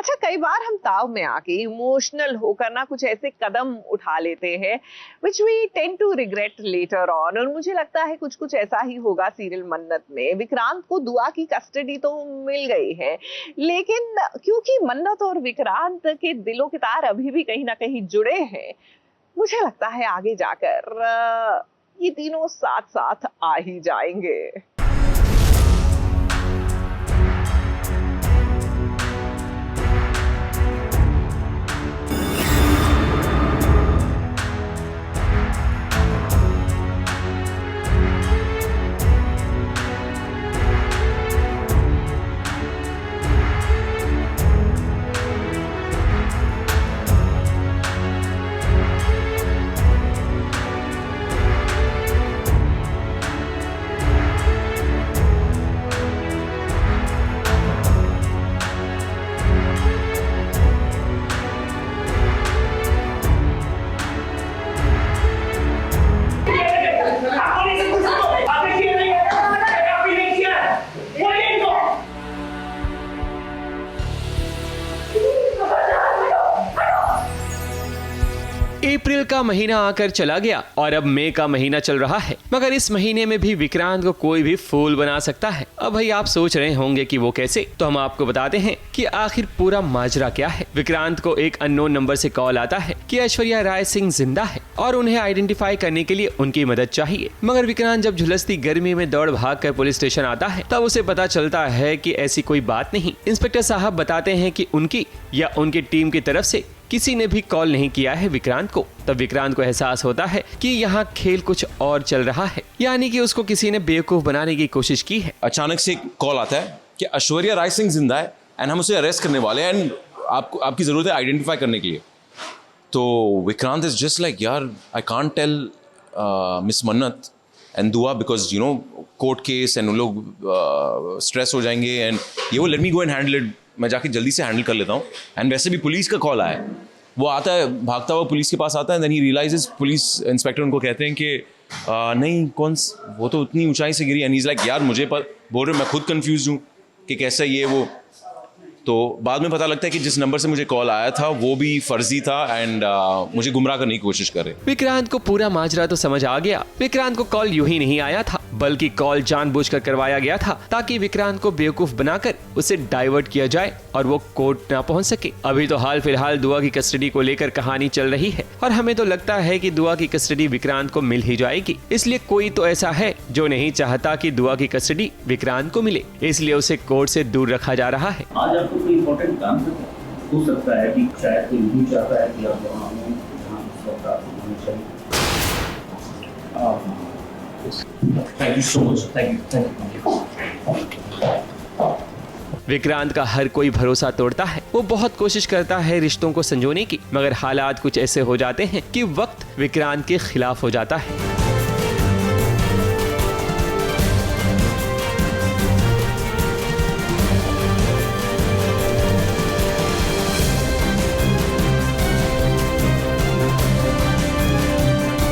अच्छा, कई बार हम ताव में आके इमोशनल होकर ना कुछ ऐसे कदम उठा लेते हैं which we tend to regret later on, और मुझे लगता है कुछ कुछ ऐसा ही होगा सीरियल मन्नत में। विक्रांत को दुआ की कस्टडी तो मिल गई है, लेकिन क्योंकि मन्नत और विक्रांत के दिलों के तार अभी भी कहीं ना कहीं जुड़े हैं, मुझे लगता है आगे जाकर ये तीनों साथ साथ आ ही जाएंगे। अप्रैल का महीना आकर चला गया और अब मई का महीना चल रहा है, मगर इस महीने में भी विक्रांत को कोई भी फूल बना सकता है। अब भाई आप सोच रहे होंगे कि वो कैसे, तो हम आपको बताते हैं कि आखिर पूरा माजरा क्या है। विक्रांत को एक अननोन नंबर से कॉल आता है कि ऐश्वर्या राय सिंह जिंदा है और उन्हें आइडेंटिफाई करने के लिए उनकी मदद चाहिए। मगर विक्रांत जब झुलसती गर्मी में दौड़ भाग कर पुलिस स्टेशन आता है तब उसे पता चलता है कि ऐसी कोई बात नहीं। इंस्पेक्टर साहब बताते हैं कि उनकी या उनकी टीम की तरफ से किसी ने भी कॉल नहीं किया है विक्रांत को। तब विक्रांत को एहसास होता है कि यहाँ खेल कुछ और चल रहा है, यानी कि उसको किसी ने बेवकूफ बनाने की कोशिश की है। अचानक से एक कॉल आता है कि ऐश्वर्या राय सिंह जिंदा है एंड हम उसे अरेस्ट करने वाले हैं एंड आपकी जरूरत है आइडेंटिफाई करने के लिए। तो विक्रांत इज जस्ट लाइक यार आई कांट टेल मिस मन्नत एंड दुआ because you know court case and उन लोग स्ट्रेस हो जाएंगे एंड ये वो let me go and handle it, मैं जाके जल्दी से हैंडल कर लेता हूँ। एंड वैसे भी पुलिस का कॉल आया है, वो आता है भागता हुआ पुलिस के पास आता है, then he realises, police inspector उनको कहते हैं कि नहीं वो तो उतनी ऊंचाई से गिरी। एंड ही इज लाइक यार मुझे बोल रहे मैं खुद कंफ्यूज हूँ कि कैसा ये वो। तो बाद में पता लगता है कि जिस नंबर से मुझे कॉल आया था वो भी फर्जी था एंड मुझे गुमराह करने की कोशिश कर रहे। विक्रांत को पूरा माजरा तो समझ आ गया। विक्रांत को कॉल यूं ही नहीं आया था, बल्कि कॉल जानबूझकर करवाया गया था ताकि विक्रांत को बेवकूफ बनाकर उसे डाइवर्ट किया जाए और वो कोर्ट ना पहुंच सके। अभी तो हाल फिलहाल दुआ की कस्टडी को लेकर कहानी चल रही है और हमें तो लगता है कि दुआ की कस्टडी विक्रांत को मिल ही जाएगी। इसलिए कोई तो ऐसा है जो नहीं चाहता कि दुआ की कस्टडी विक्रांत को मिले, इसलिए उसे कोर्ट से दूर रखा जा रहा है। आज आपको कोई इम्पोर्टेंट काम हो सकता है कि शायद कोई भी चाहता है कि आप वहाँ हो, वहाँ इस वक्त आप होना चाहिए। Thank you so much, thank you. Vikrant का हर कोई भरोसा तोड़ता है। वो बहुत कोशिश करता है रिश्तों को संजोने की, मगर हालात कुछ ऐसे हो जाते हैं कि वक्त विक्रांत के खिलाफ हो जाता है।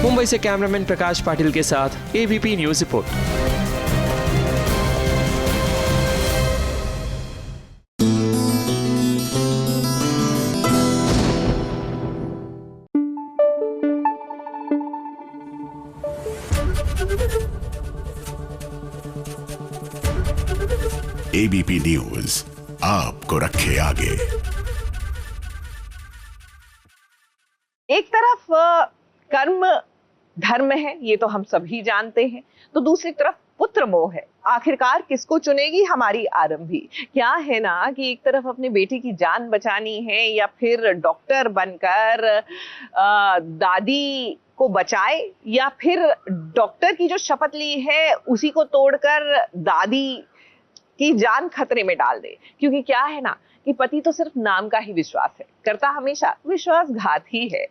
मुंबई से कैमरामैन प्रकाश पाटिल के साथ ABP news report. ABP news आपको रखे आगे। एक तरफ कर्म धर्म है, ये तो हम सभी जानते हैं, तो दूसरी तरफ पुत्र मोह है। आखिरकार किसको चुनेगी हमारी आरंभी? क्या है ना कि एक तरफ अपने बेटे की जान बचानी है या फिर डॉक्टर बनकर दादी को बचाए, या फिर डॉक्टर की जो शपथ ली है उसी को तोड़कर दादी की जान खतरे में डाल दे। क्योंकि क्या है ना कि पति तो सिर्फ नाम का ही विश्वास है, करता हमेशा विश्वासघात ही है।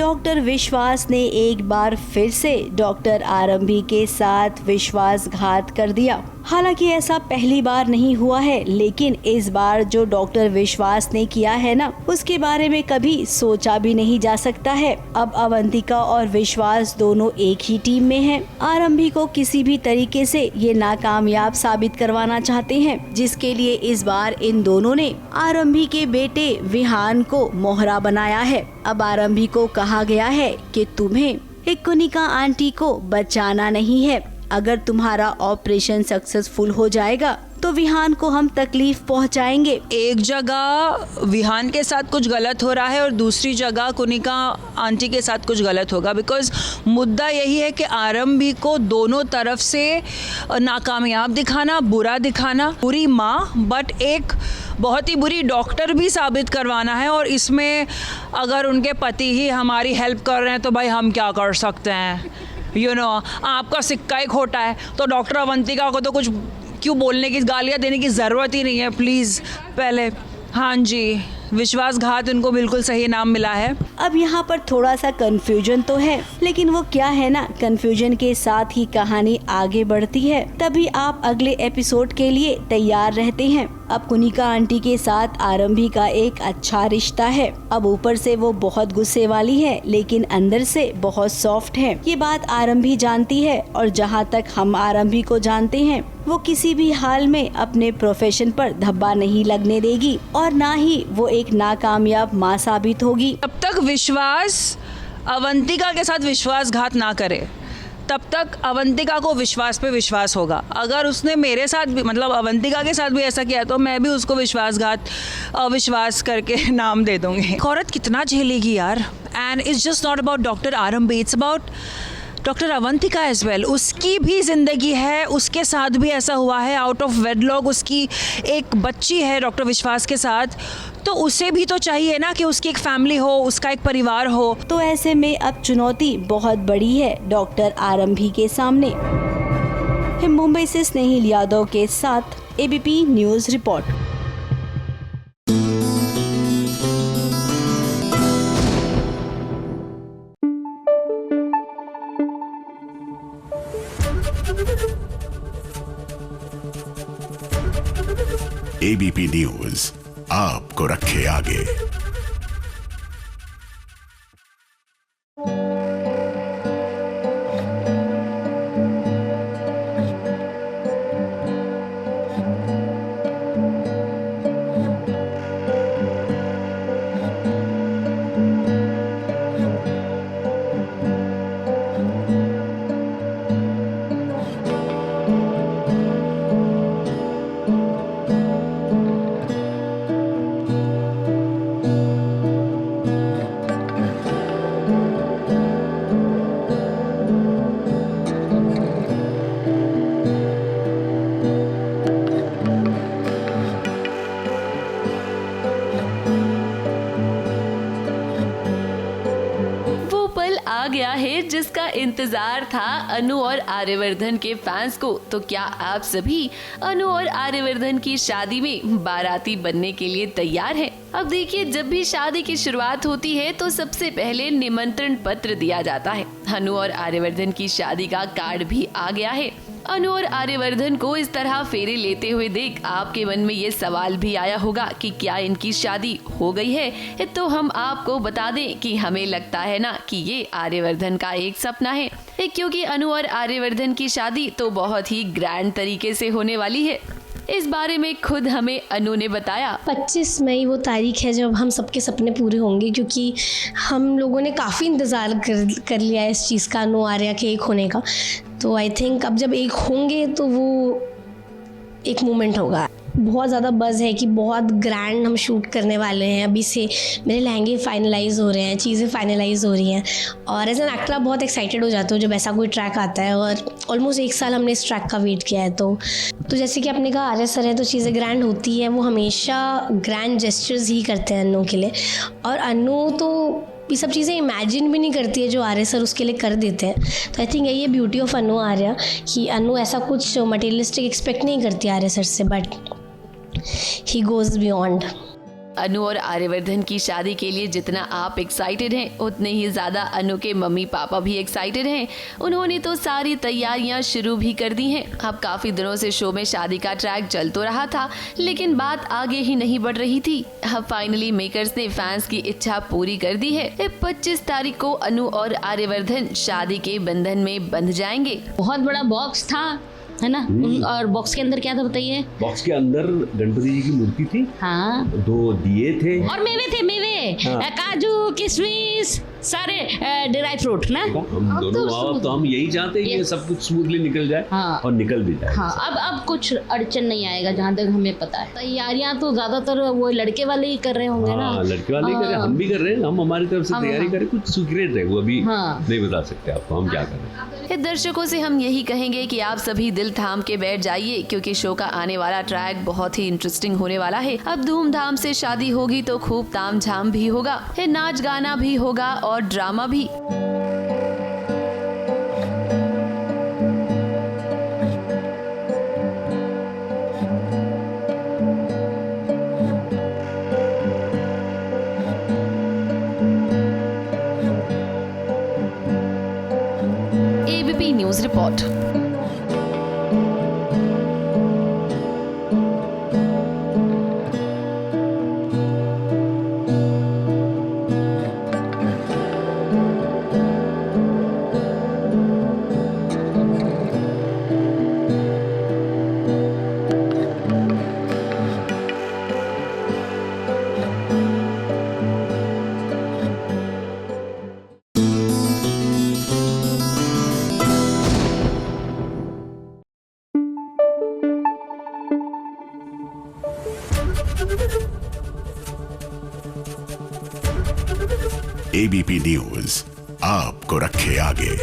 डॉक्टर विश्वास ने एक बार फिर से डॉक्टर आरंभी के साथ विश्वासघात कर दिया। हालांकि ऐसा पहली बार नहीं हुआ है, लेकिन इस बार जो डॉक्टर विश्वास ने किया है ना, उसके बारे में कभी सोचा भी नहीं जा सकता है। अब अवंतिका और विश्वास दोनों एक ही टीम में हैं। आरंभी को किसी भी तरीके से ये नाकामयाब साबित करवाना चाहते हैं, जिसके लिए इस बार इन दोनों ने आरंभी के बेटे विहान को मोहरा बनाया है। अब आरंभी को कहा गया है कि तुम्हें एक कुनिका आंटी को बचाना नहीं है। अगर तुम्हारा ऑपरेशन सक्सेसफुल हो जाएगा तो विहान को हम तकलीफ पहुंचाएंगे। एक जगह विहान के साथ कुछ गलत हो रहा है और दूसरी जगह कुनिका आंटी के साथ कुछ गलत होगा, बिकॉज मुद्दा यही है कि आरंभी को दोनों तरफ से नाकामयाब दिखाना, बुरा दिखाना, बुरी माँ बट एक बहुत ही बुरी डॉक्टर भी साबित करवाना है। और इसमें अगर उनके पति ही हमारी हेल्प कर रहे हैं तो भाई हम क्या कर सकते हैं। आपका सिक्का ही खोटा है तो डॉक्टर अवंतिका को तो कुछ क्यों बोलने की, गालियाँ देने की ज़रूरत ही नहीं है प्लीज़। पहले हाँ जी, विश्वासघात उनको बिल्कुल सही नाम मिला है। अब यहाँ पर थोड़ा सा कंफ्यूजन तो है, लेकिन वो क्या है ना, कंफ्यूजन के साथ ही कहानी आगे बढ़ती है। तभी आप अगले एपिसोड के लिए तैयार रहते हैं। अब कुनिका आंटी के साथ आरंभी का एक अच्छा रिश्ता है। अब ऊपर से वो बहुत गुस्से वाली है, लेकिन अंदर से बहुत सॉफ्ट है। ये बात आरंभी जानती है और जहाँ तक हम आरंभी को जानते हैं, वो किसी भी हाल में अपने प्रोफेशन पर धब्बा नहीं लगने देगी और ना ही वो एक नाकामयाब माँ साबित होगी। तब तक विश्वास अवंतिका के साथ विश्वासघात ना करे, तब तक अवंतिका को विश्वास पे विश्वास होगा। अगर उसने मेरे साथ भी, मतलब अवंतिका के साथ भी ऐसा किया तो मैं भी उसको विश्वासघात अविश्वास करके नाम दे दूंगी। औरत कितना झेलेगी यार। And it's just not about doctor Arambhi, it's about doctor Avantika as well. उसकी भी जिंदगी है, उसके साथ भी ऐसा हुआ है। आउट ऑफ वेडलॉक उसकी एक बच्ची है डॉक्टर विश्वास के साथ, तो उसे भी तो चाहिए ना कि उसकी एक फैमिली हो, उसका एक परिवार हो। तो ऐसे में अब चुनौती बहुत बड़ी है डॉक्टर आरंभी के सामने। मुंबई से स्नेहिल यादव के साथ ABP news report. ABP news आपको रखे आगे। गया है जिसका इंतजार था अनु और आर्यवर्धन के फैंस को। तो क्या आप सभी अनु और आर्यवर्धन की शादी में बाराती बनने के लिए तैयार हैं? अब देखिए, जब भी शादी की शुरुआत होती है तो सबसे पहले निमंत्रण पत्र दिया जाता है। अनु और आर्यवर्धन की शादी का कार्ड भी आ गया है। अनु और आर्यवर्धन को इस तरह फेरे लेते हुए देख आपके मन में ये सवाल भी आया होगा कि क्या इनकी शादी हो गई है? तो हम आपको बता दें कि हमें लगता है ना कि ये आर्यवर्धन का एक सपना है, क्योंकि अनु और आर्यवर्धन की शादी तो बहुत ही ग्रैंड तरीके से होने वाली है। इस बारे में खुद हमें अनु ने बताया। 25 मई वो तारीख है जब हम सबके सपने पूरे होंगे, क्योंकि हम लोगों ने काफ़ी इंतज़ार कर लिया है इस चीज़ का, अनु आर्या के एक होने का। तो आई थिंक अब जब एक होंगे तो वो एक मोमेंट होगा। बहुत ज़्यादा बज़ है कि बहुत ग्रैंड हम शूट करने वाले हैं। अभी से मेरे लहंगे फाइनलाइज हो रहे हैं, चीज़ें फाइनलाइज हो रही हैं, और एज एन एक्टर आप बहुत एक्साइटेड हो जाते हो जब ऐसा कोई ट्रैक आता है। और ऑलमोस्ट 1 साल हमने इस ट्रैक का वेट किया है। तो जैसे कि आपने कहा आर्या सर है तो चीज़ें ग्रैंड होती हैं। वो हमेशा ग्रैंड जेस्चर्स ही करते हैं अनु के लिए, और अनु तो ये सब चीज़ें इमेजिन भी नहीं करती है जो आर्या सर उसके लिए कर देते हैं। तो आई थिंक यही है ब्यूटी ऑफ अनु आर्या, कि अनु ऐसा कुछ मटेरियलिस्टिक एक्सपेक्ट नहीं करती आर्या सर से, बट ही गोज़ बियॉन्ड। अनु और आर्यवर्धन की शादी के लिए जितना आप एक्साइटेड हैं, उतने ही ज्यादा अनु के मम्मी पापा भी एक्साइटेड हैं। उन्होंने तो सारी तैयारियां शुरू भी कर दी हैं। अब काफी दिनों से शो में शादी का ट्रैक चल तो रहा था, लेकिन बात आगे ही नहीं बढ़ रही थी। अब फाइनली मेकर्स ने फैंस की इच्छा पूरी कर दी है। 25 तारीख को अनु और आर्यवर्धन शादी के बंधन में बंध जाएंगे। बहुत बड़ा बॉक्स था, है ना? और बॉक्स के अंदर क्या था बताइए? बॉक्स के अंदर गणपति जी की मूर्ति थी, हाँ, 2 दिए थे और मेवे थे, हाँ। काजू किशमिश सारे ड्राई फ्रूट ना। हम दोनों तो हम यही चाहते हैं कि सब कुछ स्मूथली निकल जाए, हाँ, और निकल भी जाए। हाँ, अब कुछ अड़चन नहीं आएगा जहाँ तक हमें पता है। तैयारियां तो ज्यादातर वो लड़के वाले ही कर रहे होंगे ना। लड़के वाले ही कर रहे हैं, हम भी कर रहे हैं, हम हमारी तरफ से तैयारी करें। कुछ सीक्रेट है वो अभी नहीं बता सकते आपको हम क्या कर रहे हैं। दर्शकों से हम यही कहेंगे कि आप सभी दिल थाम के बैठ जाइए, क्योंकि शो का आने वाला ट्रैक बहुत ही इंटरेस्टिंग होने वाला है। अब धूमधाम से शादी होगी तो खूब तामझाम भी होगा, नाच गाना भी होगा और ड्रामा भी। ABP news report. ABP news आपको रखे आगे।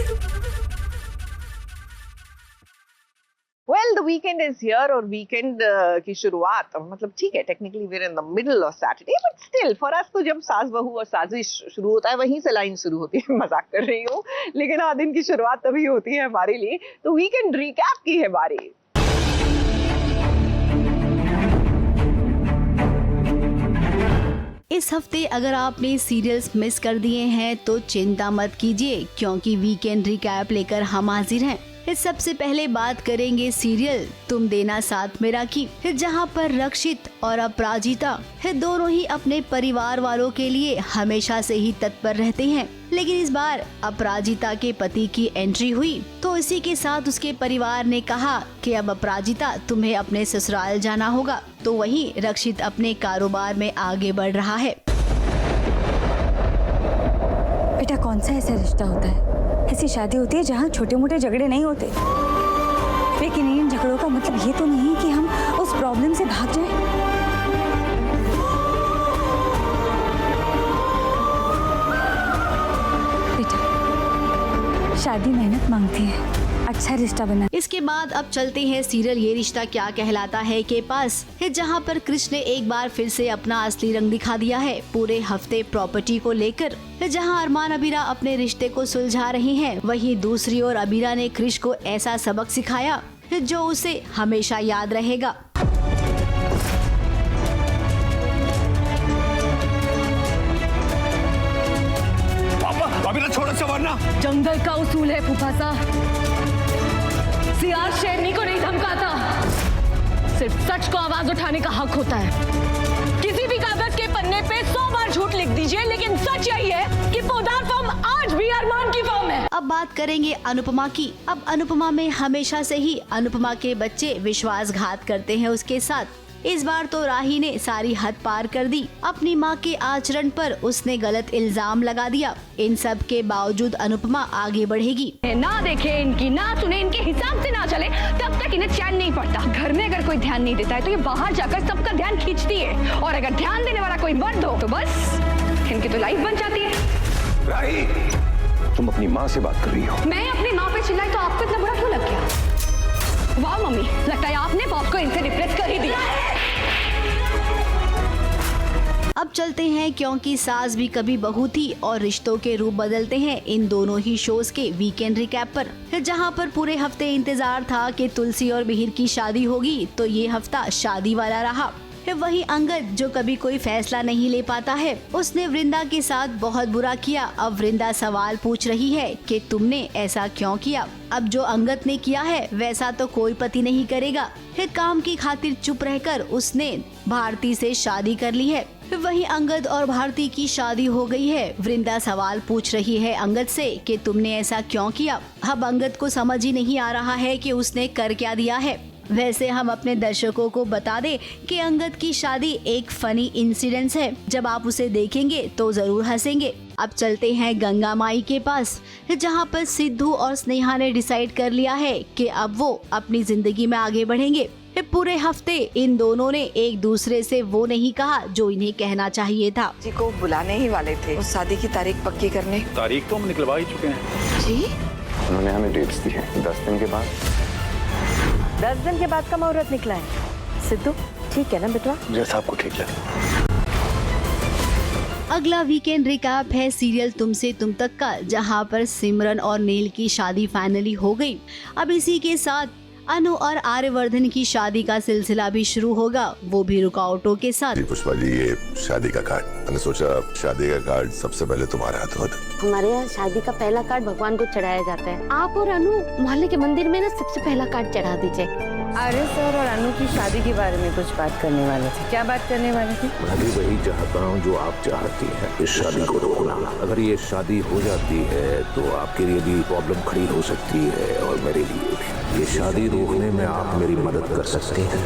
Well, the weekend is here और weekend की शुरुआत, मतलब ठीक है, technically we're in the middle of Saturday, but still for us तो जब सास बहू और साजिश शुरू होता है वहीं से लाइन शुरू होती है। मजाक कर रही हूँ, लेकिन हाँ, दिन की शुरुआत तभी होती है हमारे लिए। तो वीकेंड रिकैप की है बारी। इस हफ्ते अगर आपने सीरियल्स मिस कर दिए हैं तो चिंता मत कीजिए, क्योंकि वीकेंड रिकैप लेकर हम हाजिर हैं। इस सबसे पहले बात करेंगे सीरियल तुम देना साथ मेरा की, जहां पर रक्षित और अपराजिता दोनों ही अपने परिवार वालों के लिए हमेशा से ही तत्पर रहते हैं। लेकिन इस बार अपराजिता के पति की एंट्री हुई तो इसी के साथ उसके परिवार ने कहा कि अब अपराजिता तुम्हें अपने ससुराल जाना होगा। तो वहीं रक्षित अपने कारोबार में आगे बढ़ रहा है। बेटा, कौन सा ऐसा रिश्ता होता है, ऐसी शादी होती है जहाँ छोटे मोटे झगड़े नहीं होते। लेकिन इन झगड़ों का मतलब ये तो नहीं कि हम उस प्रॉब्लम से भाग जाएं। बेटा, शादी मेहनत मांगती है, अच्छा रिश्ता बना। इसके बाद अब चलते हैं सीरियल ये रिश्ता क्या कहलाता है के पास, जहां पर कृष्ण ने एक बार फिर से अपना असली रंग दिखा दिया है पूरे हफ्ते प्रॉपर्टी को लेकर। जहां अरमान अबीरा अपने रिश्ते को सुलझा रहे हैं, वहीं दूसरी ओर अबीरा ने कृष्ण को ऐसा सबक सिखाया जो उसे हमेशा याद रहेगा। अबीरा छोड़ो से, वरना जंगल का उसूल है फूफासा, सियार शेरनी को नहीं धमकाता, सिर्फ सच को आवाज उठाने का हक होता है। किसी भी कागज के पन्ने पे 100 बार झूठ लिख दीजिए, लेकिन सच यही है कि पोदार फर्म आज भी अरमान की फर्म है। अब बात करेंगे अनुपमा की। अब अनुपमा में हमेशा से ही अनुपमा के बच्चे विश्वासघात करते हैं उसके साथ। इस बार तो राही ने सारी हद पार कर दी। अपनी मां के आचरण पर उसने गलत इल्जाम लगा दिया। इन सब के बावजूद अनुपमा आगे बढ़ेगी। ना देखे इनकी, ना सुने इनके, हिसाब से ना चले, तब तक इन्हें चैन नहीं पड़ता। घर में अगर कोई ध्यान नहीं देता है तो ये बाहर जाकर सबका ध्यान खींचती है, और अगर ध्यान देने वाला कोई मर्द हो तो बस इनकी तो लाइफ बन जाती है। राही, तुम अपनी माँ से बात कर रही हो। मैं अपनी माँ पे चिल्लाई तो आपको इतना बुरा क्यों लग गया? वाह मम्मी, लगता है आपने बॉस को इनसे रिप्लेस कर ही दिया। अब चलते हैं, क्योंकि सास भी कभी बहू थी और रिश्तों के रूप बदलते हैं इन दोनों ही शोज के वीकेंड रिकैप पर, जहां पर पूरे हफ्ते इंतजार था कि तुलसी और मिहिर की शादी होगी, तो ये हफ्ता शादी वाला रहा। वहीं अंगद जो कभी कोई फैसला नहीं ले पाता है, उसने वृंदा के साथ बहुत बुरा किया। अब वृंदा सवाल पूछ रही है कि तुमने ऐसा क्यों किया। अब जो अंगद ने किया है वैसा तो कोई पति नहीं करेगा। फिर काम की खातिर चुप रहकर उसने भारती से शादी कर ली है। वहीं अंगद और भारती की शादी हो गई है। वृंदा सवाल पूछ रही है अंगद से कि तुमने ऐसा क्यों किया। अब अंगद को समझ ही नहीं आ रहा है कि उसने कर क्या दिया है। वैसे हम अपने दर्शकों को बता दें कि अंगद की शादी एक फनी इंसिडेंस है। जब आप उसे देखेंगे तो जरूर हंसेंगे। अब चलते हैं गंगा माई के पास, जहां पर सिद्धू और स्नेहा ने डिसाइड कर लिया है कि अब वो अपनी जिंदगी में आगे बढ़ेंगे। पूरे हफ्ते इन दोनों ने एक दूसरे से वो नहीं कहा जो इन्हें कहना चाहिए था। जी को बुलाने ही वाले थे उस शादी की तारीख पक्की करने। तारीख तो हम निकलवा ही चुके हैं जी। उन्होंने हमें डेट्स दी है 10 दिन के बाद। 10 दिन के बाद का मुहूर्त निकला है। सिद्धू ठीक है ना बेटवा? जैसा आपको ठीक लगे। अगला वीकेंड रिकैप है सीरियल तुमसे तुम तक का, जहां पर सिमरन और नील की शादी फाइनली हो गई। अब इसी के साथ अनु और आर्यवर्धन की शादी का सिलसिला भी शुरू होगा, वो भी रुकावटों के साथ। पुष्पा जी, ये शादी का कार्ड, मैंने सोचा शादी का कार्ड सबसे पहले तुम्हारे हाथ हो। हमारे यहाँ शादी का पहला कार्ड भगवान को चढ़ाया जाता है। आप और अनु मोहल्ले के मंदिर में ना सबसे पहला कार्ड चढ़ा दीजिए। आर्य सर और अनु की शादी के बारे में कुछ बात करने वाले थे। क्या बात करने वाले थे? मैं भी वही चाहता हूँ जो आप चाहती हैं, इस शादी को रोकना। अगर ये शादी हो जाती है तो आपके लिए भी प्रॉब्लम खड़ी हो सकती है और मेरे लिए भी। ये शादी रोकने में आप मेरी मदद कर सकते हैं।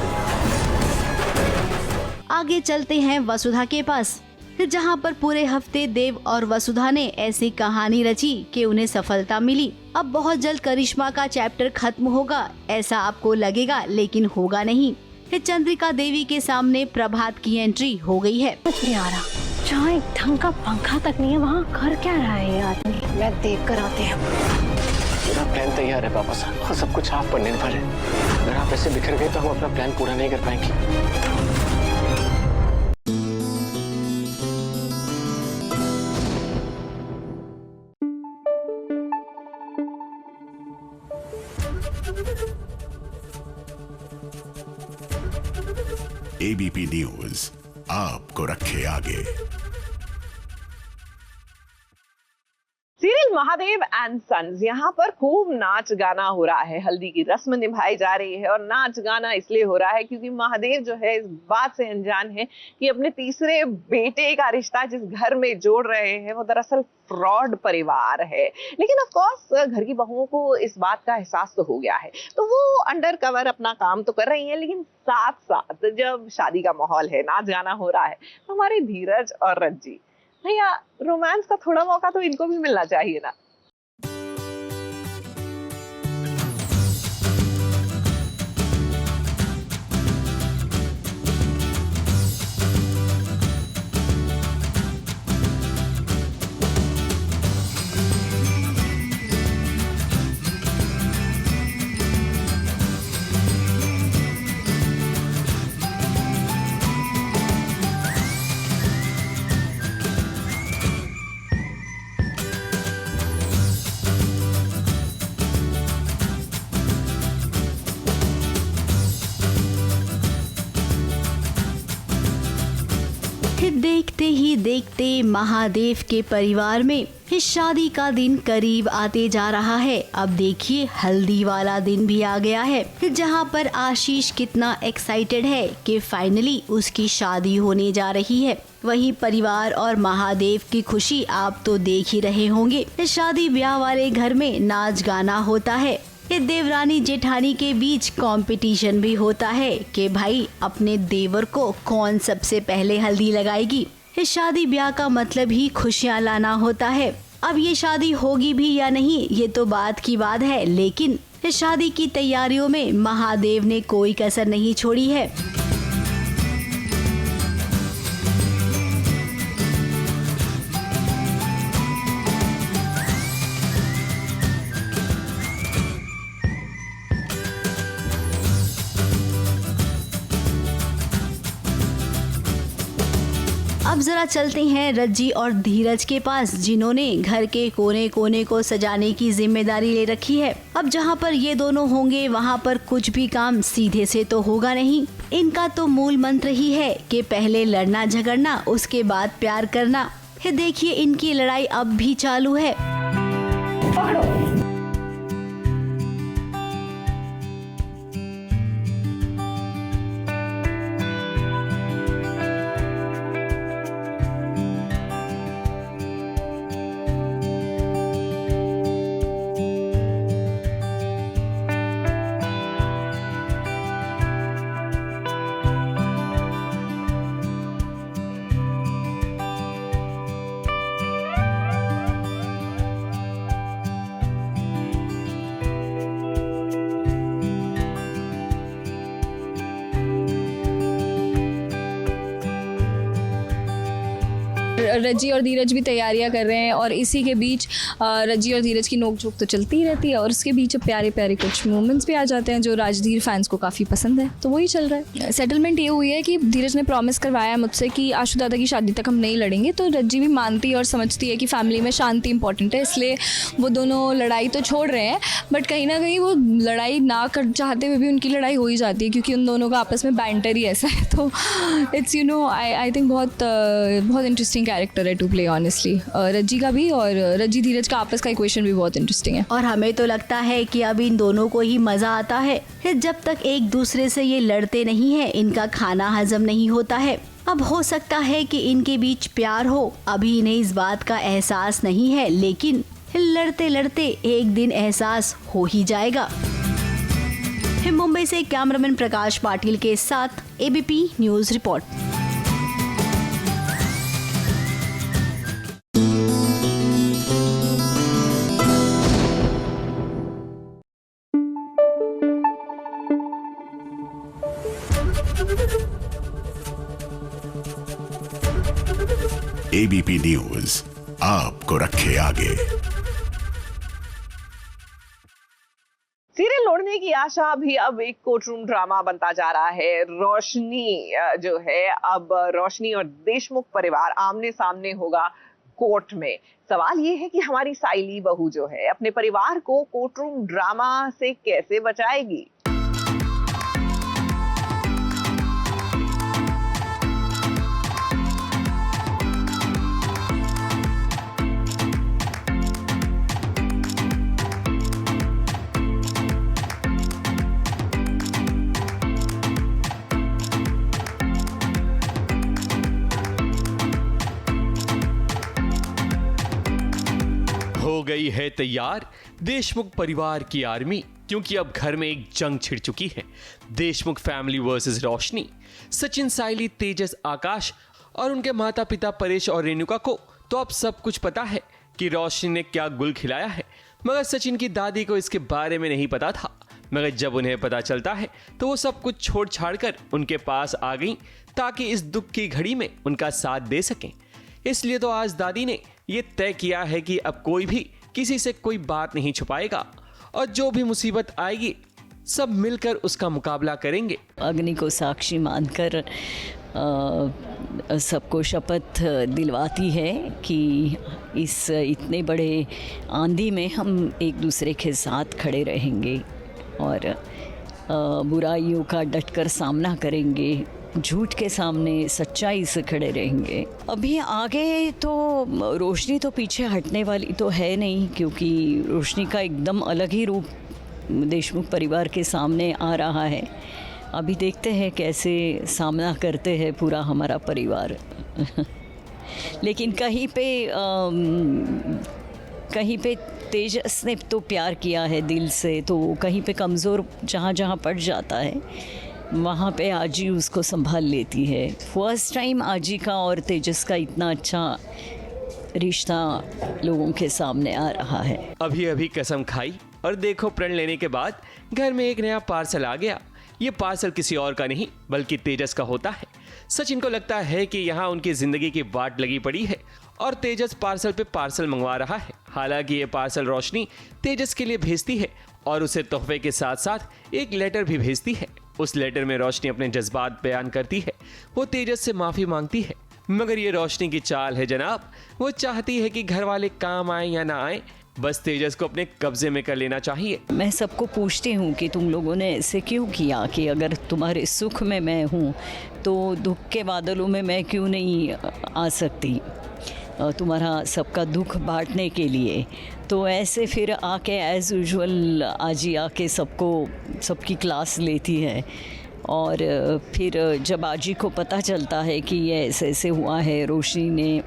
आगे चलते हैं वसुधा के पास, जहां पर पूरे हफ्ते देव और वसुधा ने ऐसी कहानी रची कि उन्हें सफलता मिली। अब बहुत जल्द करिश्मा का चैप्टर खत्म होगा ऐसा आपको लगेगा, लेकिन होगा नहीं। चंद्रिका देवी के सामने प्रभात की एंट्री हो गई है। कुछ नहीं आ रहा, जहाँ एक ढंग का पंखा तक नहीं है वहाँ कर क्या रहा है ये आदमी? मैं देख कर आते हैं। मेरा प्लान तैयार है पापा साहब, और सब कुछ आप पर निर्भर है। अगर आप ऐसे बिखर गए तो हम अपना प्लान पूरा नहीं कर पाएंगे। एबीपी न्यूज आपको रखे आगे। सीरियल महादेव एंड सन्स, यहाँ पर खूब नाच गाना हो रहा है। हल्दी की रस्म निभाई जा रही है और नाच गाना इसलिए हो रहा है क्योंकि महादेव जो है इस बात से अनजान है कि अपने तीसरे बेटे का रिश्ता जिस घर में जोड़ रहे हैं वो दरअसल फ्रॉड परिवार है। लेकिन ऑफ कोर्स घर की बहुओं को इस बात का एहसास तो हो गया है, तो वो अंडर कवर अपना काम तो कर रही हैं। लेकिन साथ साथ जब शादी का माहौल है, नाच गाना हो रहा है, तो हमारे धीरज और रज्जी भैया, रोमांस का थोड़ा मौका तो इनको भी मिलना चाहिए ना। देखते ही देखते महादेव के परिवार में इस शादी का दिन करीब आते जा रहा है। अब देखिए हल्दी वाला दिन भी आ गया है, जहां पर आशीष कितना एक्साइटेड है कि फाइनली उसकी शादी होने जा रही है। वही परिवार और महादेव की खुशी आप तो देख ही रहे होंगे। शादी ब्याह वाले घर में नाच गाना होता है। देवरानी जेठानी के बीच कंपटीशन भी होता है कि भाई अपने देवर को कौन सबसे पहले हल्दी लगाएगी। इस शादी ब्याह का मतलब ही खुशियां लाना होता है। अब ये शादी होगी भी या नहीं ये तो बात की बात है, लेकिन इस शादी की तैयारियों में महादेव ने कोई कसर नहीं छोड़ी है। अब अब जरा चलते हैं रज्जी और धीरज के पास, जिन्होंने घर के कोने कोने को सजाने की जिम्मेदारी ले रखी है। अब जहाँ पर ये दोनों होंगे वहाँ पर कुछ भी काम सीधे से तो होगा नहीं। इनका तो मूल मंत्र ही है कि पहले लड़ना झगड़ना, उसके बाद प्यार करना। देखिए इनकी लड़ाई अब भी चालू है। रज्जी और धीरज भी तैयारियां कर रहे हैं और इसी के बीच रज्जी और धीरज की नोकझोंक तो चलती ही रहती है और उसके बीच प्यारे प्यारे कुछ मोमेंट्स भी आ जाते हैं जो राजधीर फैंस को काफ़ी पसंद है, तो वही चल रहा है। सेटलमेंट ये हुई है कि धीरज ने प्रॉमिस करवाया मुझसे कि आशु दादा की शादी तक हम नहीं लड़ेंगे, तो रज्जी भी मानती है और समझती है कि फैमिली में शांति इंपॉर्टेंट है, इसलिए वो दोनों लड़ाई तो छोड़ रहे हैं, बट कहीं ना कहीं वो लड़ाई ना कर चाहते हुए भी उनकी लड़ाई हो ही जाती है क्योंकि उन दोनों का आपस में बैंटर ही ऐसा है। तो इट्स आई थिंक बहुत इंटरेस्टिंग कैरेक्टर है टू प्ले ऑनेस्टली। रज्जी का भी और रज्जी धीरज का आपस का इक्वेशन भी बहुत इंटरेस्टिंग है और हमें तो लगता है कि अब इन दोनों को ही मजा आता है। जब तक एक दूसरे से ये लड़ते नहीं है इनका खाना हजम नहीं होता है। अब हो सकता है कि इनके बीच प्यार हो, अभी इन्हें इस बात का एहसास नहीं है, लेकिन लड़ते लड़ते एक दिन एहसास हो ही जाएगा। मुंबई से कैमरामैन प्रकाश पाटिल के साथ ABP news report. ABP news आपको रखे आगे। सीरियल लौटने की आशा भी अब एक कोर्टरूम ड्रामा बनता जा रहा है। रोशनी जो है, अब रोशनी और देशमुख परिवार आमने सामने होगा कोर्ट में। सवाल ये है कि हमारी साइली बहू जो है अपने परिवार को कोर्टरूम ड्रामा से कैसे बचाएगी। हो गई है तैयार देशमुख परिवार की आर्मी, क्योंकि अब घर में एक जंग छिड़ चुकी है। देशमुख फैमिली वर्सेस रोशनी। सचिन, साइली, तेजस, आकाश और उनके माता पिता परेश और रेणुका को तो अब सब कुछ पता है कि रोशनी ने क्या गुल खिलाया है, मगर सचिन की दादी को इसके बारे में नहीं पता था। मगर जब उन्हें पता चलता है तो वो सब कुछ छोड़ छाड़ कर उनके पास आ गई ताकि इस दुख की घड़ी में उनका साथ दे सकें। इसलिए तो आज दादी ने ये तय किया है कि अब कोई भी किसी से कोई बात नहीं छुपाएगा और जो भी मुसीबत आएगी सब मिलकर उसका मुकाबला करेंगे। अग्नि को साक्षी मानकर सबको शपथ दिलवाती है कि इस इतने बड़े आंधी में हम एक दूसरे के साथ खड़े रहेंगे और बुराइयों का डटकर सामना करेंगे, झूठ के सामने सच्चाई से खड़े रहेंगे। अभी आगे तो रोशनी तो पीछे हटने वाली तो है नहीं, क्योंकि रोशनी का एकदम अलग ही रूप देशमुख परिवार के सामने आ रहा है। अभी देखते हैं कैसे सामना करते हैं पूरा हमारा परिवार। लेकिन कहीं पे तेजस ने तो प्यार किया है दिल से, तो कहीं पे कमज़ोर जहाँ जहाँ पड़ जाता है वहाँ पे आजी उसको संभाल लेती है। फर्स्ट टाइम आजी का और तेजस का इतना अच्छा रिश्ता लोगों के सामने आ रहा है। अभी अभी कसम खाई और देखो प्रण लेने के बाद घर में एक नया पार्सल आ गया। ये पार्सल किसी और का नहीं बल्कि तेजस का होता है। सचिन को लगता है कि यहाँ उनकी जिंदगी की वाट लगी पड़ी है और तेजस पार्सल पे पार्सल मंगवा रहा है। हालांकि ये पार्सल रोशनी तेजस के लिए भेजती है और उसे तोहफे के साथ साथ एक लेटर भी भेजती है। उस लेटर में रोशनी अपने जज्बात बयान करती है। वो तेजस से माफ़ी मांगती है मगर ये रोशनी की चाल है जनाब। वो चाहती है कि घर वाले काम आए या ना आए, बस तेजस को अपने कब्जे में कर लेना चाहिए। मैं सबको पूछती हूँ कि तुम लोगों ने ऐसे क्यों किया, कि अगर तुम्हारे सुख में मैं हूँ तो दुख के बादलों में मैं क्यों नहीं आ सकती तुम्हारा सबका दुख बांटने के लिए। तो ऐसे फिर आके एज़ यूजुअल आजी आके सबकी क्लास लेती है। और फिर जब आजी को पता चलता है कि ये ऐसे ऐसे हुआ है, रोशनी ने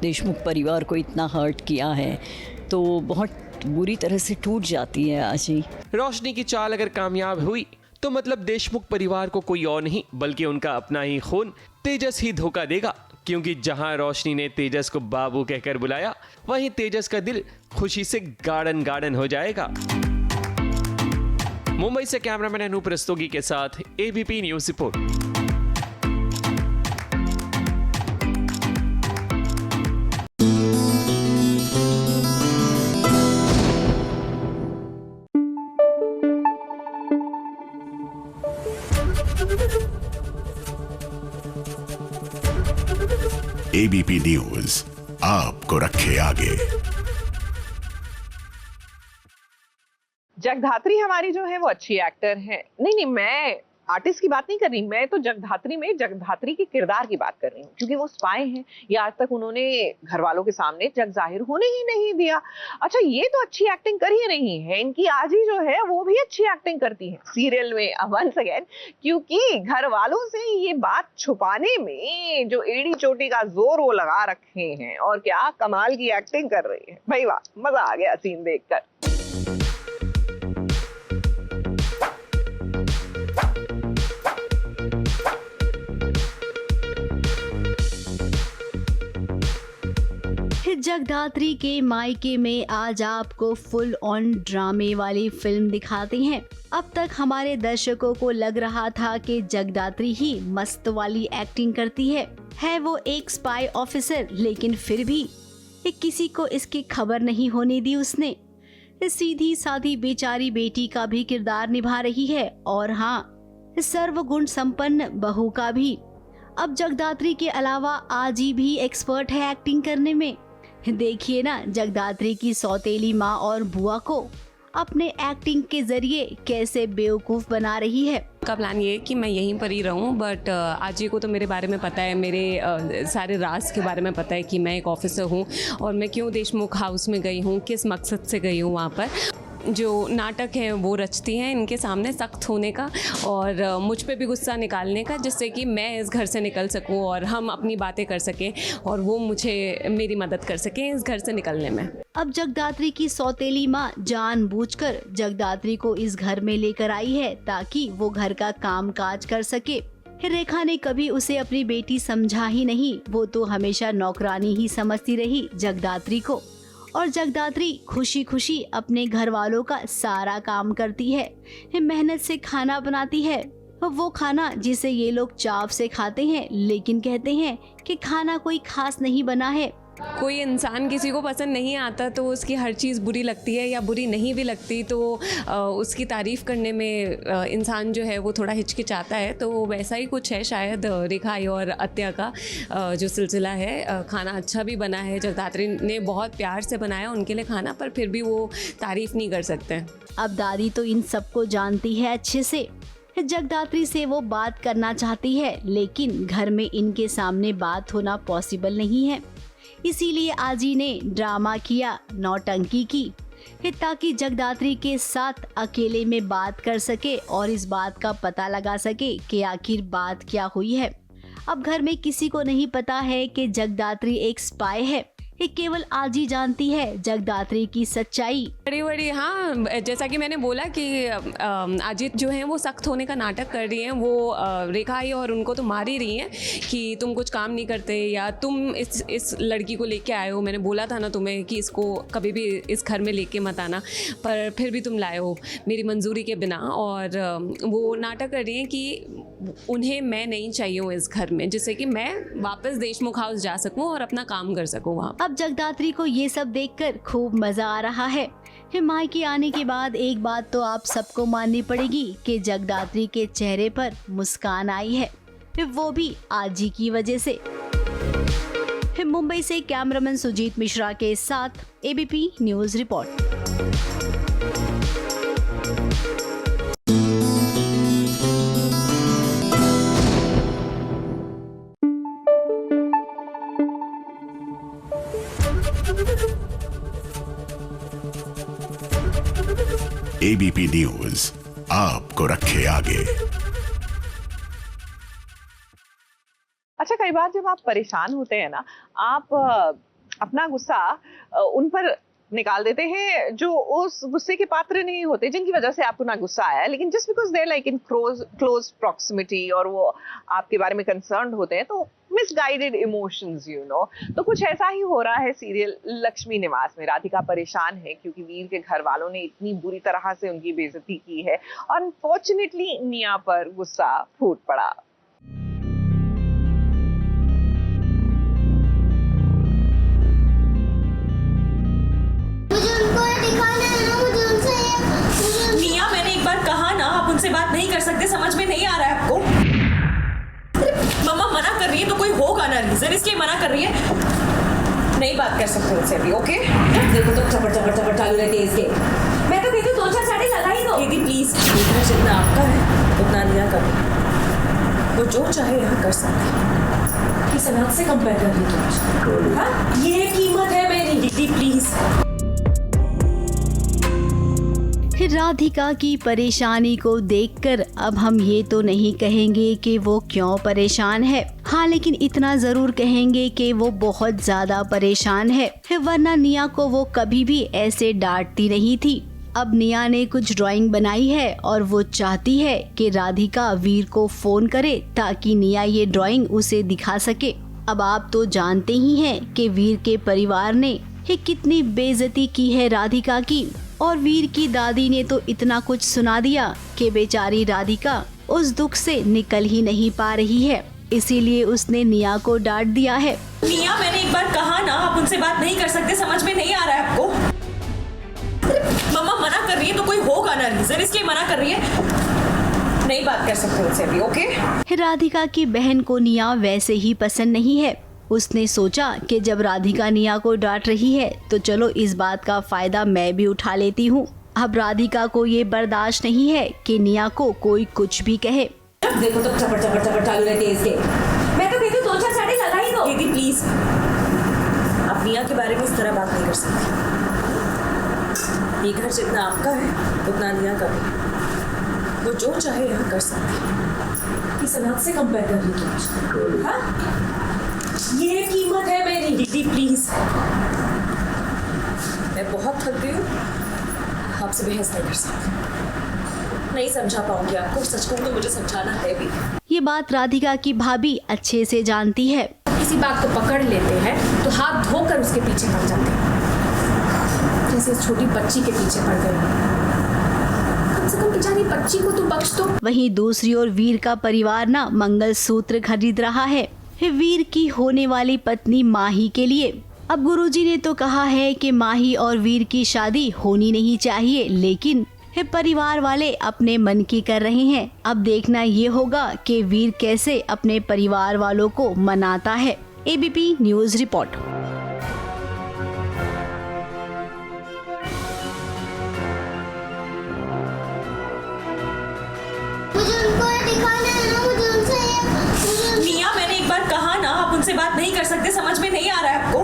देशमुख परिवार को इतना हर्ट किया है, तो बहुत बुरी तरह से टूट जाती है आजी। रोशनी की चाल अगर कामयाब हुई तो मतलब देशमुख परिवार को कोई और नहीं बल्कि उनका अपना ही खून तेजस ही धोखा देगा, क्योंकि जहां रोशनी ने तेजस को बाबू कहकर बुलाया, वहीं तेजस का दिल खुशी से गार्डन गार्डन हो जाएगा। मुंबई से कैमरामैन अनूप रस्तोगी के साथ ABP news report. ABP news आपको रखे आगे। जगधात्री हमारी जो है वो अच्छी एक्टर है। नहीं, मैं आर्टिस्ट की बात नहीं कर रही, मैं तो जगधात्री में जगधात्री के किरदार की बात कर रही हूँ, क्योंकि वो स्पाई हैं। ये आज तक उन्होंने घर वालों के सामने जग जाहिर होने ही नहीं दिया। अच्छा, ये तो अच्छी एक्टिंग कर ही रही है, इनकी आजी जो है वो भी अच्छी एक्टिंग करती है सीरियल में वंस अगेन, क्योंकि घर वालों से ये बात छुपाने में जो एड़ी चोटी का जोर वो लगा रखे हैं, और क्या कमाल की एक्टिंग कर रही है भाई, वाह, मजा आ गया सीन देखकर। जगधात्री के मायके में आज आपको फुल ऑन ड्रामे वाली फिल्म दिखाते हैं। अब तक हमारे दर्शकों को लग रहा था कि जगधात्री ही मस्त वाली एक्टिंग करती है वो एक स्पाई ऑफिसर, लेकिन फिर भी किसी को इसकी खबर नहीं होने दी उसने। सीधी साधी बेचारी बेटी का भी किरदार निभा रही है, और हाँ, सर्वगुण संपन्न बहू का भी। अब जगधात्री के अलावा आजी भी एक्सपर्ट है एक्टिंग करने में। देखिए ना, जगधात्री की सौतेली माँ और बुआ को अपने एक्टिंग के जरिए कैसे बेवकूफ बना रही है। का प्लान ये है कि मैं यहीं पर ही रहूं, बट आजी को तो मेरे बारे में पता है, मेरे सारे राज के बारे में पता है कि मैं एक ऑफिसर हूं और मैं क्यों देशमुख हाउस में गई हूं, किस मकसद से गई हूं वहां पर। जो नाटक है वो रचती हैं इनके सामने सख्त होने का और मुझ पे भी गुस्सा निकालने का, जिससे कि मैं इस घर से निकल सकूं और हम अपनी बातें कर सकें और वो मुझे मेरी मदद कर सकें इस घर से निकलने में। अब जगधात्री की सौतेली माँ जानबूझकर जगधात्री को इस घर में लेकर आई है ताकि वो घर का काम काज कर सके। रेखा ने कभी उसे अपनी बेटी समझा ही नहीं, वो तो हमेशा नौकरानी ही समझती रही जगधात्री को। और जगधात्री खुशी खुशी अपने घर वालों का सारा काम करती है, मेहनत से खाना बनाती है, वो खाना जिसे ये लोग चाव से खाते हैं, लेकिन कहते हैं कि खाना कोई खास नहीं बना है। कोई इंसान किसी को पसंद नहीं आता तो उसकी हर चीज़ बुरी लगती है या बुरी नहीं भी लगती तो उसकी तारीफ़ करने में इंसान जो है वो थोड़ा हिचकिचाता है। तो वैसा ही कुछ है शायद रेखाई और अत्या का जो सिलसिला है। खाना अच्छा भी बना है, जगधात्री ने बहुत प्यार से बनाया उनके लिए खाना, पर फिर भी वो तारीफ़ नहीं कर सकते। अब दादी तो इन सबको जानती है अच्छे से। जगधात्री से वो बात करना चाहती है, लेकिन घर में इनके सामने बात होना पॉसिबल नहीं है। इसीलिए आजी ने ड्रामा किया, नौटंकी की, ताकि जगधात्री के साथ अकेले में बात कर सके और इस बात का पता लगा सके कि आखिर बात क्या हुई है। अब घर में किसी को नहीं पता है कि जगधात्री एक स्पाई है, ये केवल आजी जानती है जगधात्री की सच्चाई। बड़ी हाँ, जैसा कि मैंने बोला कि आजी जो है वो सख्त होने का नाटक कर रही हैं। वो रेखाई और उनको तो मार ही रही हैं कि तुम कुछ काम नहीं करते या तुम इस लड़की को लेके आए हो। मैंने बोला था ना तुम्हें कि इसको कभी भी इस घर में लेके मत आना, पर फिर भी तुम लाए हो मेरी मंजूरी के बिना। और वो नाटक कर रही हैं कि उन्हें मैं नहीं चाहिए हूँ इस घर में, जिससे कि मैं वापस देशमुख हाउस जा सकूँ और अपना काम कर सकूँ वहाँ। अब जगधात्री को ये सब देखकर खूब मजा आ रहा है। मायके आने के बाद एक बात तो आप सबको माननी पड़ेगी कि जगधात्री के चेहरे पर मुस्कान आई है। वो भी आज ही की वजह से। मुंबई से कैमरामैन सुजीत मिश्रा के साथ ABP news report. ABP news आपको रखे आगे। अच्छा, कई बार जब आप परेशान होते हैं ना, आप अपना गुस्सा उन पर निकाल देते हैं जो उस गुस्से के पात्र नहीं होते, जिनकी वजह से आपको ना गुस्सा आया, लेकिन just because they like in close proximity और वो आपके बारे में कंसर्न्ड होते हैं, तो मिसगाइडेड इमोशंस तो कुछ ऐसा ही हो रहा है सीरियल लक्ष्मी निवास में। राधिका परेशान है क्योंकि वीर के घर वालों ने इतनी बुरी तरह से उनकी बेइज्जती की है और अनफॉर्चुनेटली निया पर गुस्सा फूट पड़ा। निया, मैंने एक बार कहा ना, आप उनसे बात नहीं कर सकते, समझ में नहीं आ रहा है आपको? मम्मा मना कर रही है तो कोई होगा ना रीजन, इसलिए मना कर रही है। नहीं बात कर सकते उनसे अभी, ओके? देखो तो चपड़ चालू रहती है इसके। मैं तो कहती हूँ 2-4 साड़ी लगा ही दो। दीदी प्लीज, जितना आपका है उतना निया का भी। वो जो चाहे यहाँ कर सकते हैं। किस अनाथ से कंपेयर कर रही हो? हाँ, ये कीमत है मेरी। दीदी प्लीज। राधिका की परेशानी को देखकर अब हम ये तो नहीं कहेंगे कि वो क्यों परेशान है, हाँ, लेकिन इतना जरूर कहेंगे कि वो बहुत ज्यादा परेशान है, वरना निया को वो कभी भी ऐसे डांटती नहीं थी। अब निया ने कुछ ड्राइंग बनाई है और वो चाहती है कि राधिका वीर को फोन करे ताकि निया ये ड्राइंग उसे दिखा सके। अब आप तो जानते ही हैं कि वीर के परिवार ने कितनी बेइज्जती की है राधिका की, और वीर की दादी ने तो इतना कुछ सुना दिया कि बेचारी राधिका उस दुख से निकल ही नहीं पा रही है, इसीलिए उसने निया को डांट दिया है। निया, मैंने एक बार कहा ना, आप उनसे बात नहीं कर सकते, समझ में नहीं आ रहा है आपको? मम्मा मना कर रही है तो कोई होगा ना रीजन, इसलिए मना कर रही है। नहीं बात कर सकते उनसे अभी, ओके? राधिका की बहन को निया वैसे ही पसंद नहीं है। उसने सोचा कि जब राधिका निया को डांट रही है तो चलो इस बात का फायदा मैं भी उठा लेती हूँ। अब राधिका को ये बर्दाश्त नहीं है कि निया को कोई कुछ भी कहे। देखो तो चपड़ चालू रहती है इसके। मैं तो कहती हूँ 2-4 साड़ी लगा ही दो। दीदी प्लीज, आप निया के बारे में इस तरह बात नहीं कर सकती। ये घर जितना आपका है उतना निया का भी। वो जो चाहे यहाँ कर सकती है। किस अनाथ से कंपेयर कर रही हो? हाँ, ये कीमत है मेरी। दीदी प्लीज, मैं बहुत थक गई हूँ, आपसे बहस नहीं कर सकती। नहीं समझा पाऊंगी आपको, सच कहूँ तो मुझे समझाना है भी। ये बात राधिका की भाभी अच्छे से जानती है। किसी बात को पकड़ लेते हैं तो हाथ धोकर उसके पीछे पड़ जाते हैं, जैसे इस छोटी बच्ची के पीछे पड़ गई। कम से कम बेचारी बच्ची को तो बख्श दो। वहीं दूसरी ओर वीर का परिवार ना मंगलसूत्र खरीद रहा है वीर की होने वाली पत्नी माही के लिए। अब गुरुजी ने तो कहा है कि माही और वीर की शादी होनी नहीं चाहिए, लेकिन परिवार वाले अपने मन की कर रहे हैं। अब देखना ये होगा कि वीर कैसे अपने परिवार वालों को मनाता है। ABP news report. निया, मैंने एक बार कहा ना, आप उनसे बात नहीं कर सकते, समझ में नहीं आ रहा है आपको?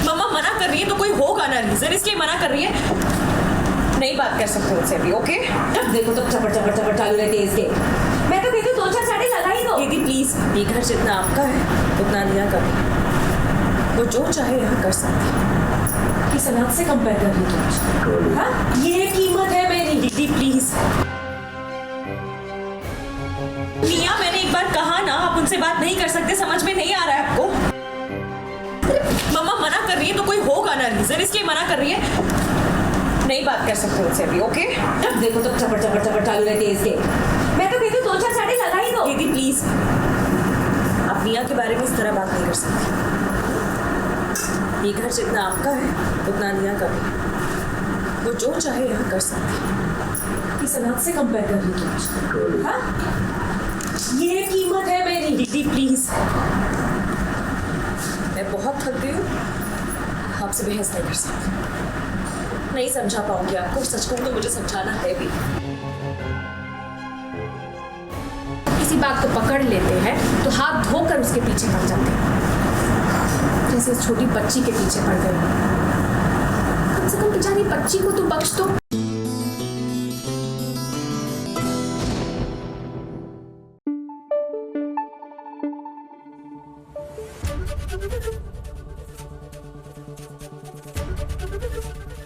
मम्मा मना कर रही है तो कोई होगा ना रीजन, इसलिए मना कर रही है। नहीं बात कर सकते उनसे अभी, ओके? देखो तो चपड़ चालू रहती है इसके। मैं तो कहती हूँ 2-4 साड़ी लगा ही दो। दीदी प्लीज, ये घर जितना आपका है उतना निया का भी। वो जो चाहे यहाँ कर सकती है। किस अनाथ से कंपेयर कर रही हो? हाँ, ये कीमत है मेरी। दीदी प्लीज। निया, मैंने एक बार कहा ना, आप उनसे बात नहीं कर सकते, समझ में नहीं आ रहा है आपको? मम्मा मना कर रही है तो कोई होगा ना रीजन, इसलिए मना कर रही है। नहीं बात कर सकते उनसे अभी, ओके? देखो तो चपड़ चालू रहती है इसके। मैं तो कहती हूँ 2-4 साड़ी लगा ही दो। दीदी प्लीज, आप निया के बारे में इस तरह बात नहीं कर सकती। ये घर जितना आपका है उतना निया का भी। वो जो चाहे यहाँ कर सकती है। किस अनाथ से कंपेयर कर रही हो? हाँ, ये कीमत है मेरी। दीदी प्लीज, मैं बहुत थक गई हूँ, आपसे बहस नहीं कर सकती, नहीं समझा पाऊंगी आपको। सच कहूँ तो मुझे समझाना है भी। किसी बात को पकड़ लेते हैं तो हाथ धोकर उसके पीछे पड़ जाते हैं, जैसे इस छोटी बच्ची के पीछे पड़ गई। कम से कम बेचारी बच्ची को तो बख्श दो।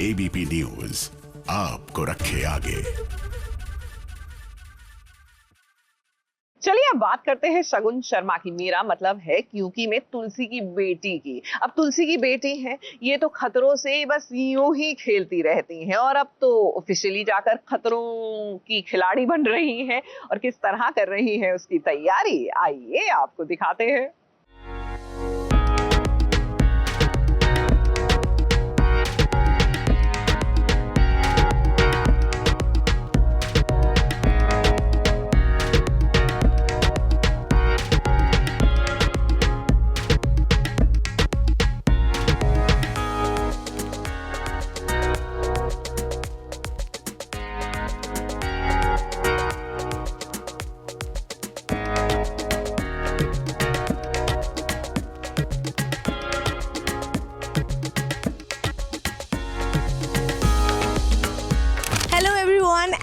एबीपी न्यूज आपको रखे आगे। चलिए अब बात करते हैं शगुन शर्मा की। मेरा मतलब है क्योंकि में तुलसी की बेटी की। अब तुलसी की बेटी है, ये तो खतरों से बस यूं ही खेलती रहती हैं और अब तो ऑफिशियली जाकर खतरों की खिलाड़ी बन रही हैं। और किस तरह कर रही है उसकी तैयारी, आइए आपको दिखाते हैं।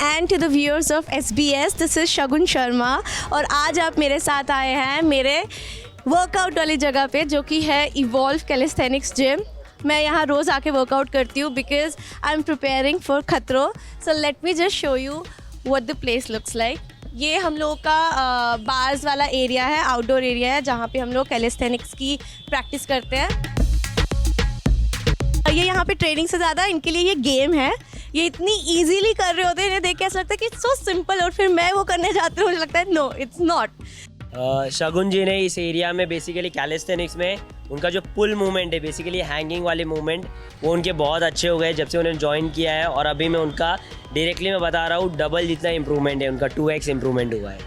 And to the viewers of SBS, this is Shagun Sharma और आज आप मेरे साथ आए हैं मेरे वर्कआउट वाली जगह पे, जो कि है इवॉल्व कैलिस्थेनिक्स जिम। मैं यहाँ रोज़ आके वर्कआउट करती हूँ because I am preparing for खतरों। So let me just show you what the place looks like. ये हम लोगों का बार्स वाला एरिया है, आउटडोर एरिया है, जहाँ पे हम लोग कैलिस्थेनिक्स की प्रैक्टिस करते हैं। ये यहाँ पे ट्रेनिंग से ज़्यादा इनके लिए ये गेम है। ये इतनी इजीली कर रहे होते हैं, इन्हें देख के ऐसा लगता है कि इट्स सो सिंपल, और फिर मैं वो करने जाती हूँ, मुझे लगता है नो इट्स नॉट। शगुन जी ने इस एरिया में बेसिकली कैलिस्थेनिक्स में उनका जो पुल मूवमेंट है, बेसिकली हैंगिंग वाले मूवमेंट, वो उनके बहुत अच्छे हो गए जब से उन्होंने ज्वाइन किया है। और अभी मैं उनका डायरेक्टली मैं बता रहा हूँ डबल जितना इम्प्रूवमेंट है, उनका 2x इम्प्रूवमेंट हुआ है।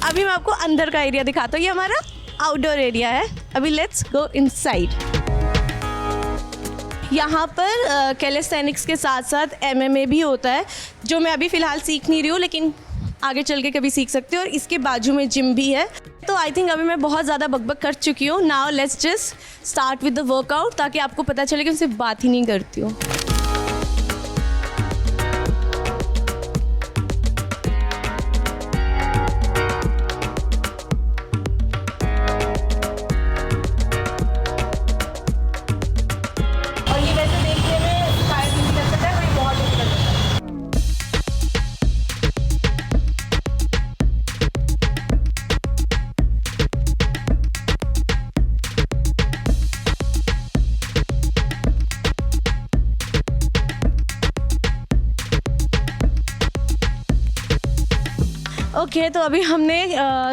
अभी मैं आपको अंदर का एरिया दिखाता हूँ। ये हमारा आउटडोर एरिया है। अभी लेट्स गो इनसाइड। यहाँ पर कैलिस्थेनिक्स के साथ साथ MMA भी होता है, जो मैं अभी फ़िलहाल सीख नहीं रही हूँ, लेकिन आगे चल के कभी सीख सकती हूँ। और इसके बाजू में जिम भी है। तो आई थिंक अभी मैं बहुत ज़्यादा बकबक कर चुकी हूँ। Now let's just start with the workout, ताकि आपको पता चले कि उनसे बात ही नहीं करती हूँ। ओके, तो अभी हमने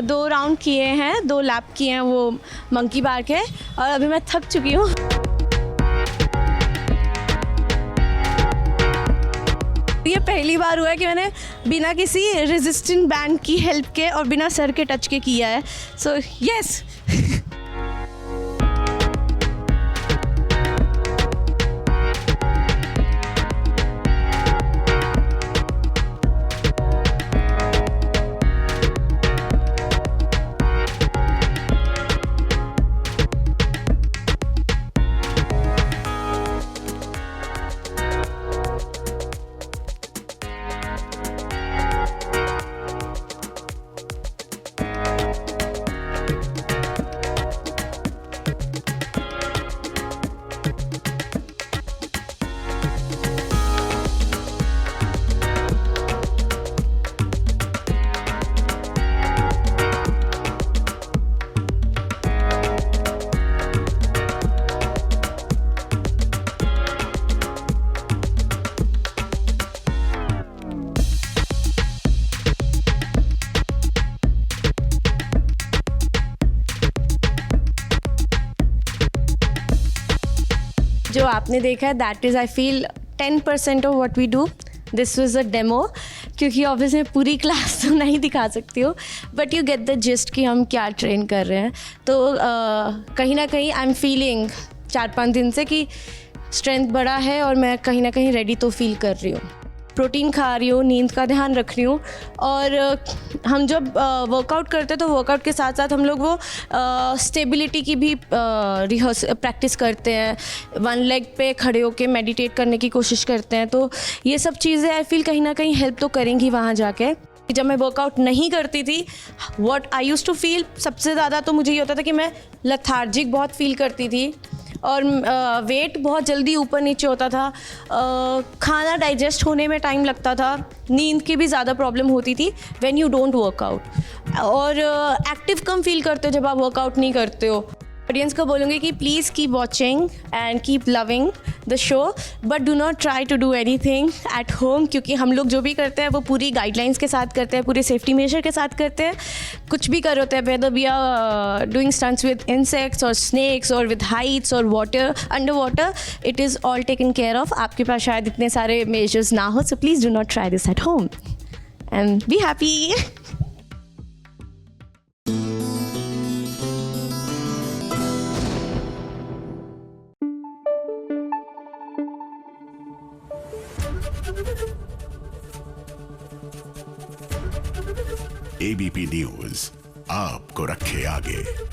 2 राउंड किए हैं, 2 लैप किए हैं वो मंकी बार के, और अभी मैं थक चुकी हूँ। ये पहली बार हुआ है कि मैंने बिना किसी रेजिस्टेंट बैंड की हेल्प के और बिना सर के टच के किया है। So yes. जो आपने देखा है that is I feel 10% of what we do. This was a demo क्योंकि ऑब्वियस मैं पूरी क्लास तो नहीं दिखा सकती हूँ, but you get the gist कि हम क्या ट्रेन कर रहे हैं। तो कहीं ना कहीं आई एम फीलिंग 4-5 दिन से कि स्ट्रेंथ बढ़ा है और मैं कहीं ना कहीं रेडी तो फील कर रही हूँ। प्रोटीन खा रही हूँ, नींद का ध्यान रख रही हूँ, और हम जब वर्कआउट करते हैं तो वर्कआउट के साथ साथ हम लोग वो स्टेबिलिटी की भी प्रैक्टिस करते हैं। वन लेग पे खड़े होके मेडिटेट करने की कोशिश करते हैं। तो ये सब चीज़ें आई फील कहीं ना कहीं हेल्प तो करेंगी वहाँ जाके। जब मैं वर्कआउट नहीं करती थी, what I used to feel, सबसे ज़्यादा तो मुझे ये होता था कि मैं लेथार्जिक बहुत फील करती थी और वेट बहुत जल्दी ऊपर नीचे होता था, खाना डाइजेस्ट होने में टाइम लगता था, नींद की भी ज़्यादा प्रॉब्लम होती थी व्हेन यू डोंट वर्कआउट, और एक्टिव कम फील करते हो जब आप वर्कआउट नहीं करते हो। ऑडियंस को बोलूँगी कि please keep watching and keep loving the show, but do not try to do anything at home, क्योंकि हम लोग जो भी करते हैं वो पूरी गाइडलाइंस के साथ करते हैं, पूरे सेफ्टी मेजर के साथ करते हैं। कुछ भी कर होते हैं, whether we are doing stunts with insects और स्नेक्स और विद हाइट्स और water, under water, it is all taken care of. आपके पास शायद इतने सारे मेजर्स ना हो, so please do not try this at home and be happy. ABP news आपको रखे आगे।